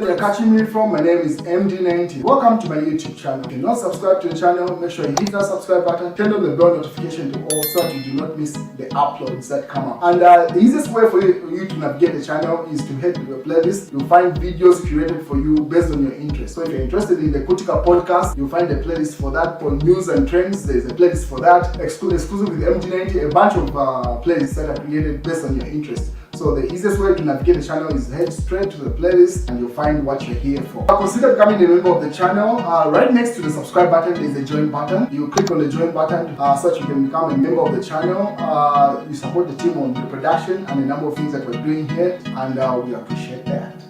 You're catching me from, my name is MD90. Welcome to my YouTube channel. If you're not subscribed to the channel, make sure you hit that subscribe button, turn on the bell notification to all so that you do not miss the uploads that come up. And the easiest way for you to navigate the channel is to head to the playlist. You'll find videos curated for you based on your interest. So if you're interested in the Kutika podcast, you'll find a playlist for that. For news and trends, there's a playlist for that. Exclusive with MD90, a bunch of playlists that are created based on your interest. So the easiest way to navigate the channel is head straight to the playlist and you'll find what you're here for. Consider becoming a member of the channel. Right next to the subscribe button is the join button. You click on the join button so that you can become a member of the channel. You support the team on the production and a number of things that we're doing here, and we appreciate that.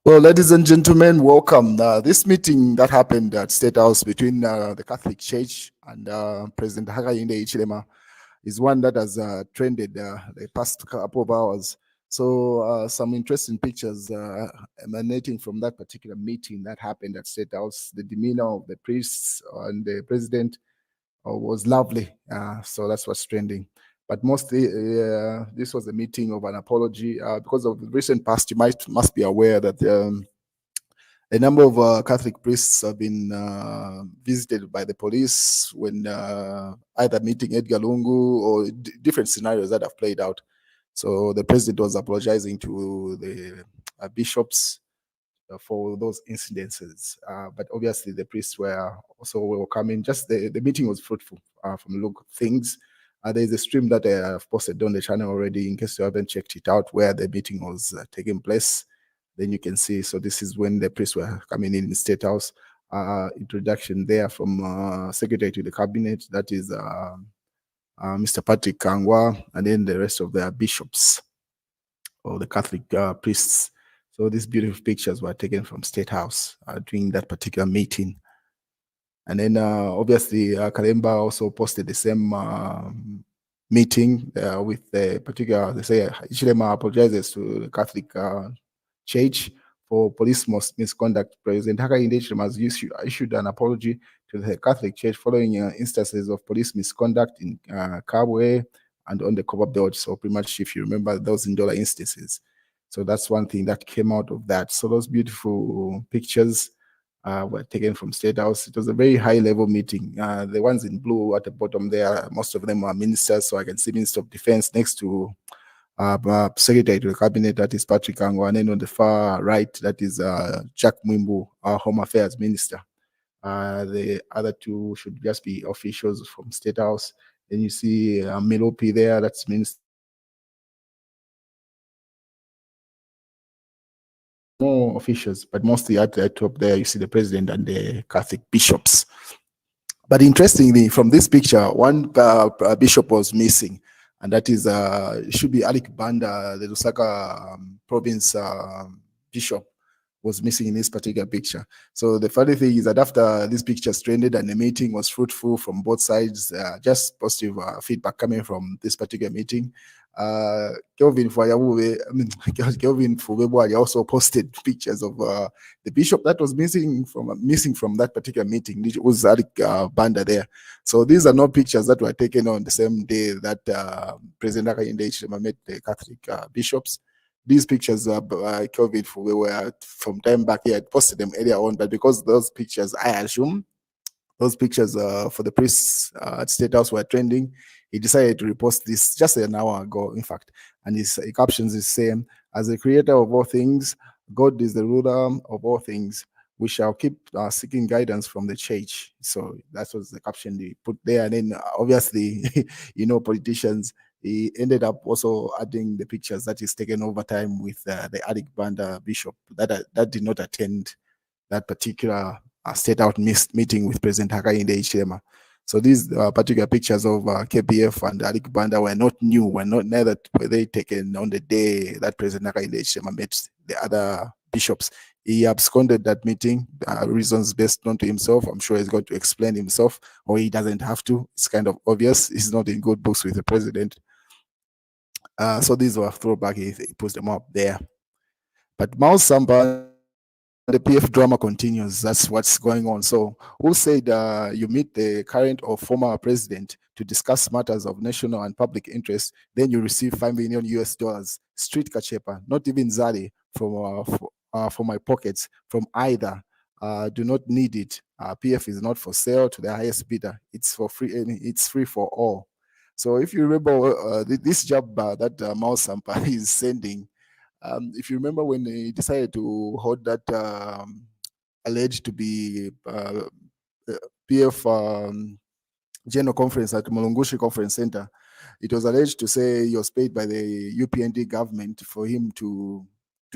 Well, ladies and gentlemen, welcome. This meeting that happened at State House between the Catholic Church and President Hakainde Hichilema is one that has trended the past couple of hours. So some interesting pictures emanating from that particular meeting that happened at State House. The demeanor of the priests and the president was lovely. So that's what's trending. But mostly, this was a meeting of an apology. Because of the recent past, you must be aware that a number of Catholic priests have been visited by the police when either meeting Edgar Lungu or different scenarios that have played out. So the president was apologizing to the bishops for those incidences. But obviously the priests were also welcoming. Just the meeting was fruitful from the look of things. There's a stream that I have posted on the channel already in case you haven't checked it out, where the meeting was taking place. Then you can see, so this is when the priests were coming in State House. Introduction there from Secretary to the Cabinet, that is Mr. Patrick Chagwa, and then the rest of the bishops or the Catholic priests. So these beautiful pictures were taken from State House during that particular meeting. And then obviously Kalemba also posted the same meeting with the particular, they say Hichilema apologizes to the Catholic Church for police misconduct. President Hakainde Hichilema has issued an apology to the Catholic Church following instances of police misconduct in Chagwa and on the cover belt. So pretty much, if you remember, those $1 instances. So that's one thing that came out of that. So those beautiful pictures were taken from State House. It was a very high-level meeting. The ones in blue at the bottom there, most of them are ministers. So I can see Minister of Defense next to Secretary to the Cabinet, that is Patrick Chagwa, and then on the far right, that is Jack Mwimbu, our Home Affairs Minister. The other two should just be officials from State House. Then you see Melopi there, that's Minister. More officials, but mostly at the top there, you see the president and the Catholic bishops. But interestingly, from this picture, one bishop was missing, and that is should be Alik Banda, the Lusaka province bishop, was missing in this particular picture. So the funny thing is that after this picture trended and the meeting was fruitful from both sides, just positive feedback coming from this particular meeting. Kelvin Fubebwali also posted pictures of the bishop that was missing from that particular meeting. It was Alik Banda there. So these are not pictures that were taken on the same day that President Hakainde Hichilema met the Catholic bishops. These pictures Kelvin Fube were from time back. He had posted them earlier on, but because those pictures, I assume, those pictures for the priests at State House were trending, he decided to repost this just an hour ago, in fact. And his captions is saying, as the creator of all things, God is the ruler of all things. We shall keep seeking guidance from the church. So that was the caption he put there. And then obviously, you know, politicians, he ended up also adding the pictures that is taken over time with the Alik Banda bishop that did not attend that particular State Out meeting with President Hakainde Hichilema. So these particular pictures of KPF and Alik Banda were not new, neither were they taken on the day that President Hakainde Hichilema met the other bishops. He absconded that meeting, reasons best known to himself. I'm sure he's going to explain himself, or he doesn't have to. It's kind of obvious. He's not in good books with the president. So these were throwback. He puts them up there. But Mao Samba, the PF drama continues. That's what's going on. So who said you meet the current or former president to discuss matters of national and public interest, then you receive $5 million US, street kachepa, not even Zali, from for my pockets from either. Do not need it. PF is not for sale to the highest bidder. It's for free. It's free for all. So if you remember this job that Mao Sampa is sending, if you remember when he decided to hold that alleged to be PF General Conference at Mulungushi Conference Center, it was alleged to say he was paid by the UPND government for him to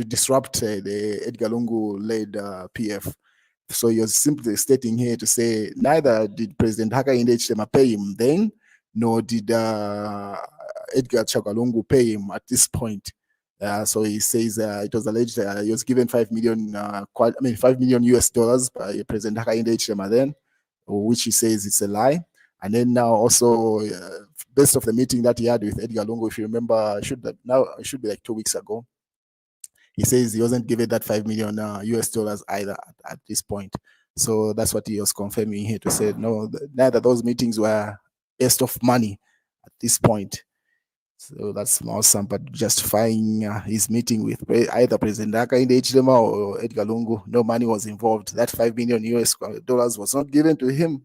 disrupt the Edgar Lungu-led PF. So he was simply stating here to say neither did President Hakainde Hichilema pay him then, nor did Edgar Chagwa pay him at this point. So he says it was alleged he was given $5 million US dollars by President Hakainde Hichilema then, which he says it's a lie. And then now also, based off the meeting that he had with Edgar Lungu, if you remember, it should be like 2 weeks ago, he says he wasn't given that $5 million US dollars either at this point. So that's what he was confirming here to say, no, neither those meetings were waste of money at this point. So that's Mao Sampa justifying his meeting with either President Hakainde Hichilema or Edgar Lungu. No money was involved. That $5 million US dollars was not given to him.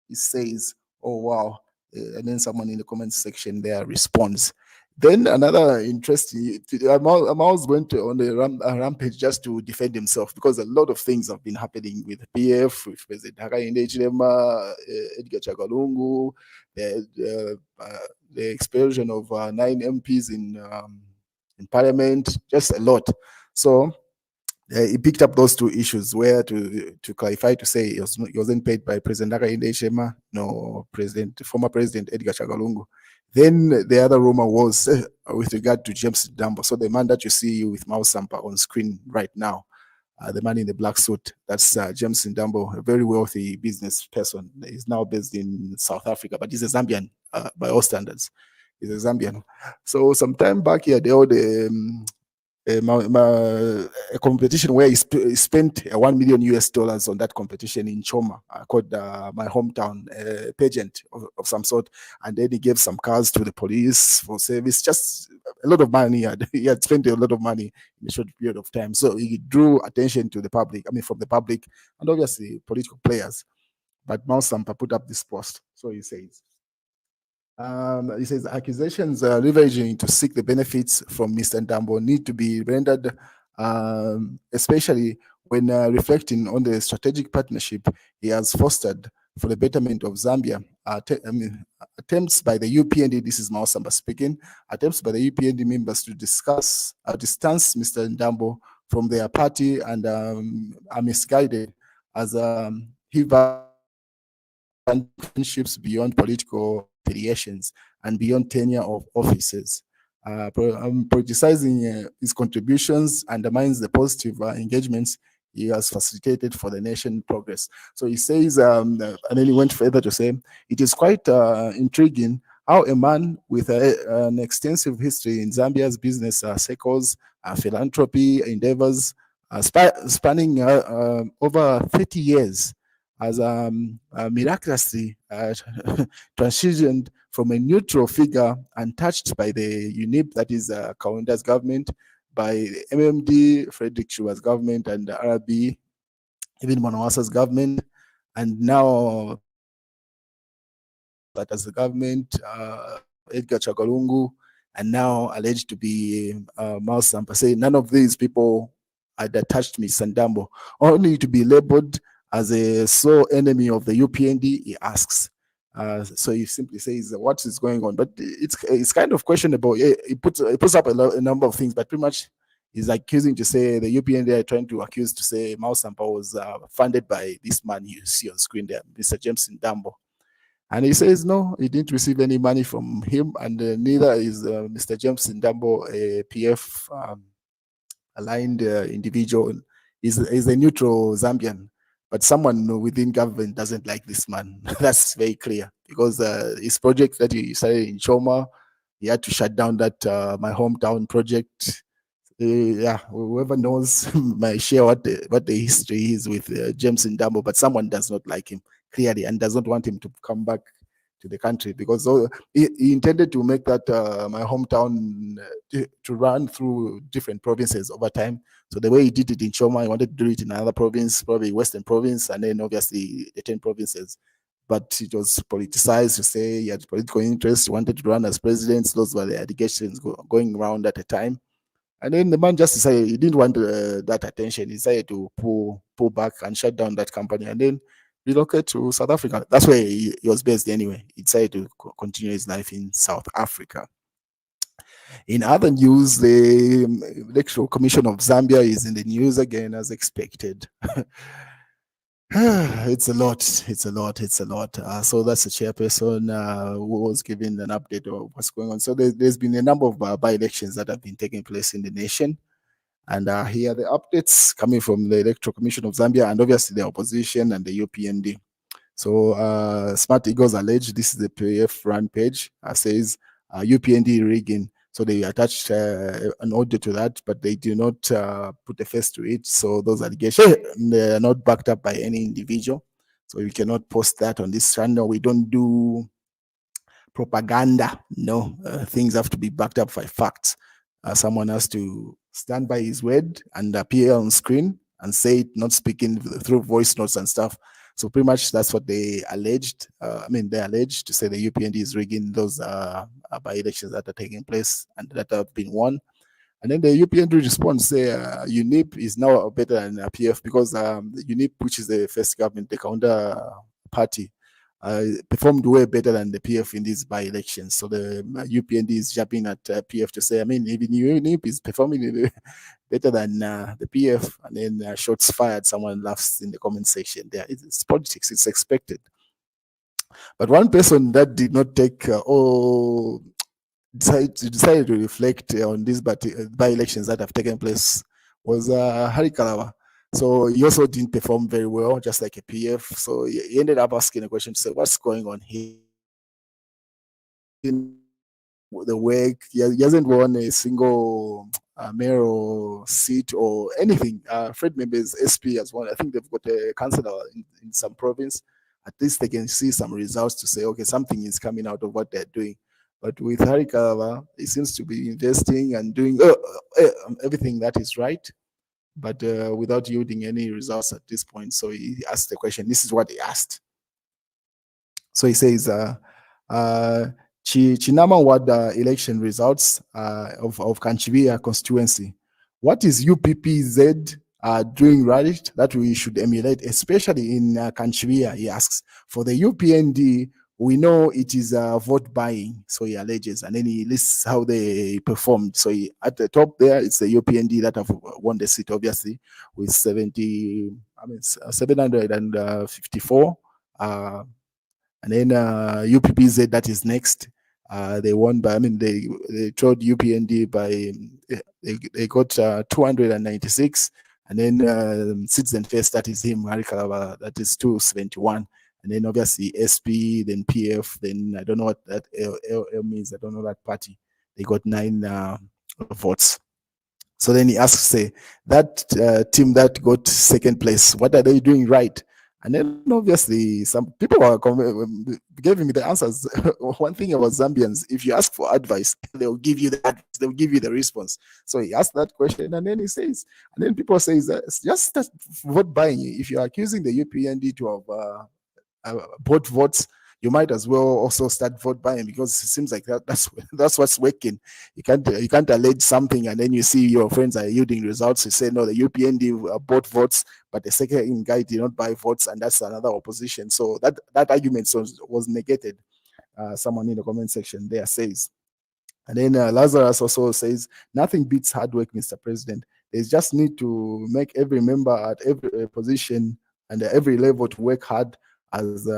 He says, oh, wow. And then someone in the comments section there responds. Then another interesting, Amao's went on a rampage just to defend himself because a lot of things have been happening with PF, with President Hakainde Hichilema, Edgar Chagwa Lungu, the expulsion of 9 MPs in parliament, just a lot. So he picked up those two issues where to clarify to say he wasn't paid by President Hakainde Hichilema, no former President Edgar Chagwa Lungu. Then the other rumor was with regard to James Dambo. So the man that you see with Mao Sampa on screen right now, the man in the black suit, that's James Dambo, a very wealthy business person. He's now based in South Africa, but he's a Zambian by all standards. He's a Zambian. So some time back here, they held a competition where he spent $1 million US dollars on that competition in Choma, called my hometown, pageant of some sort. And then he gave some cars to the police for service, just a lot of money. He had spent a lot of money in a short period of time. So he drew attention to the public, from the public and obviously political players. But Mao Sampa put up this post. So he says, accusations leveraging to seek the benefits from Mr. Dambo need to be rendered, especially when reflecting on the strategic partnership he has fostered for the betterment of Zambia. Attempts by the UPND, this is Mao Sampa speaking, attempts by the UPND members to distance Mr. Dambo from their party and are misguided as he friendships beyond political affiliations and beyond tenure of offices. Politicizing his contributions undermines the positive engagements he has facilitated for the nation progress. So he says, and then he went further to say, it is quite intriguing how a man with an extensive history in Zambia's business circles, philanthropy endeavors, spanning over 30 years, has miraculously transitioned from a neutral figure untouched by the UNIP, that is Kaunda's government, by MMD, Frederick Shua's government, and the RB, even Manawasa's government, and now that as the government, Edgar Chagwa Lungu, and now alleged to be Mao Sampa, say none of these people had attached Mr. Dambo, only to be labeled as a sole enemy of the UPND, he asks. So he simply says, what is going on? But it's kind of questionable. He puts up a number of things, but pretty much he's accusing to say the UPND are trying to accuse to say Mao Sampa was funded by this man you see on screen there, Mr. James Dambo. And he says, no, he didn't receive any money from him, and neither is Mr. James Dambo a PF aligned individual. He's a neutral Zambian. But someone within government doesn't like this man. That's very clear because his project that he started in Choma, he had to shut down that my hometown project. Yeah, whoever knows might share what the history is with James Dambo, but someone does not like him clearly and does not want him to come back to the country, because he intended to make that my hometown to run through different provinces over time. So the way he did it in Choma, he wanted to do it in another province, probably Western province, and then obviously the 10 provinces. But it was politicized to say he had political interest, he wanted to run as president. Those were the allegations going around at the time. And then the man just decided he didn't want that attention. He decided to pull back and shut down that company and then relocate to South Africa. That's where he was based anyway. He decided to continue his life in South Africa. In other news, the Electoral Commission of Zambia is in the news again, as expected. It's a lot. So that's the chairperson who was giving an update of what's going on. So there's been a number of by-elections that have been taking place in the nation. And here are the updates coming from the Electoral Commission of Zambia and obviously the opposition and the UPND. So Smart Eagles allege, this is the PF run page, says UPND rigging. So they attached an audio to that, but they do not put a face to it. So those allegations are not backed up by any individual. So you cannot post that on this channel. We don't do propaganda. No, things have to be backed up by facts. Someone has to stand by his word and appear on screen and say it, not speaking through voice notes and stuff. So pretty much that's what they alleged. They alleged to say the UPND is rigging those by-elections that are taking place and that have been won. And then the UPND response say UNIP is now better than PF because UNIP, which is the first government, the counter party, performed way better than the PF in these by-elections. So the UPND is jumping at PF to say, even UNIP is performing better than the PF, and then shots fired. Someone laughs in the comment section there. It's politics, it's expected. But one person that did not take decided to reflect on these by-elections that have taken place was Hari Kalawa. So he also didn't perform very well, just like a PF. So he ended up asking a question to say, what's going on here? The work, he hasn't won a single mayoral seat or anything. Fred members SP has won. I think they've got a councillor in some province. At least they can see some results to say, okay, something is coming out of what they're doing. But with Hari Kalawa, he seems to be investing and doing everything that is right, but without yielding any results at this point. So he asked the question. This is what he asked. So he says, Chinama Ward election results of Kanchibia constituency. What is UPPZ doing right that we should emulate, especially in Kanchibia, he asks. For the UPND, we know it is vote buying, so he alleges, and then he lists how they performed. So at the top there, it's the UPND that have won the seat, obviously, with 754. And then UPPZ, that is next. They won by, they told UPND by, they got 296. And then Citizen First, that is him, Hari Kalawa, that is 271. And then obviously SP, then PF, then I don't know what that L means. I don't know that party. They got 9 votes. So then he asks, say, that team that got second place, what are they doing right? And then obviously some people are giving me the answers. One thing about Zambians, if you ask for advice, they'll give you the advice, they'll give you the response. So he asked that question, and then he says, and then people say, just vote buying. If you're accusing the UPND to have bought votes, you might as well also start vote buying, because it seems like that's what's working. You can't allege something and then you see your friends are yielding results. You say no, the UPND bought votes, but the second guy did not buy votes, and that's another opposition. So that argument was negated. Someone in the comment section there says. And then Lazarus also says, nothing beats hard work, Mr. President. There's just need to make every member at every position and every level to work hard as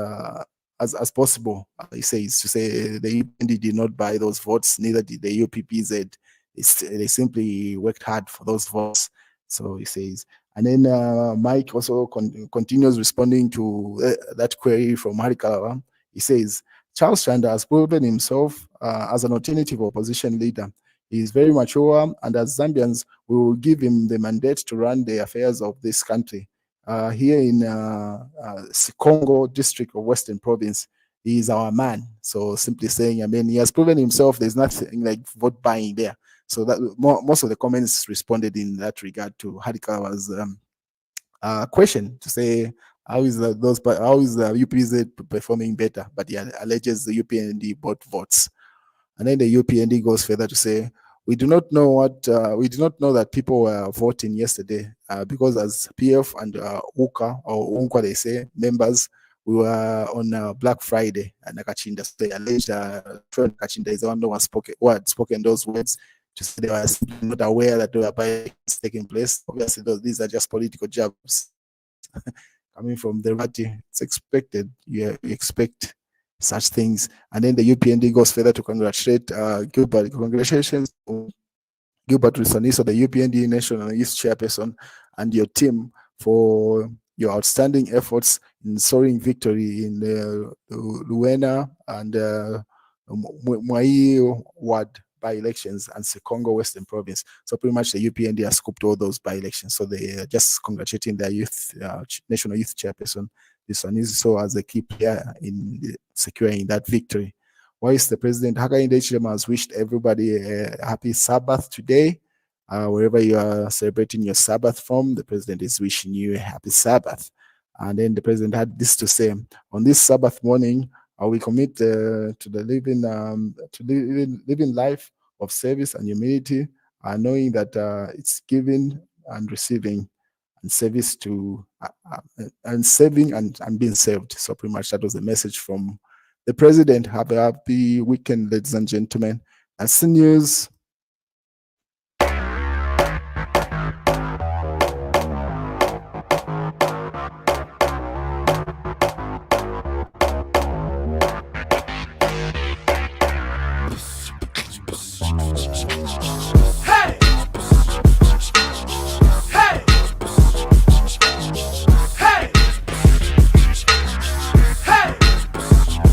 possible. He says, to say the UPND did not buy those votes, neither did the UPPZ. They simply worked hard for those votes. So he says. And then Mike also continues responding to that query from Hari Kalawa. He says, Charles Chanda has proven himself as an alternative opposition leader. He is very mature, and as Zambians, we will give him the mandate to run the affairs of this country. Here in Congo district of Western Province, he is our man. So simply saying, I mean, he has proven himself. There's nothing like vote buying there. So that most of the comments responded in that regard to Hadikawa's question to say how is how is the UPZ performing better, but he alleges the UPND bought votes. And then the UPND goes further to say, we do not know we do not know that people were voting yesterday because as PF and UKA or UNKWA, they say, members, we were on Black Friday and Nakachinda. So they alleged Nakachinda is the one who had spoken those words to say they were not aware that there were by-elections taking place. Obviously, these are just political jabs coming from the party. It's expected. You expect such things. And then the UPND goes further to congratulate Gilbert. Congratulations, Gilbert Rusaniso, the UPND National Youth Chairperson, and your team for your outstanding efforts in soaring victory in the Luena and Mwai ward by-elections and Sekongo Western Province. So pretty much the UPND has scooped all those by-elections. So they are just congratulating their youth, National Youth Chairperson, this one is so as a key player in securing that victory. Whilst the President Hakainde Hichilema has wished everybody a happy Sabbath today, wherever you are celebrating your Sabbath from, the President is wishing you a happy Sabbath. And then the President had this to say: on this Sabbath morning, we commit to the living life of service and humility, knowing that it's giving and receiving, and service to and serving and being served. So pretty much that was the message from the President. Have a happy weekend, ladies and gentlemen. As news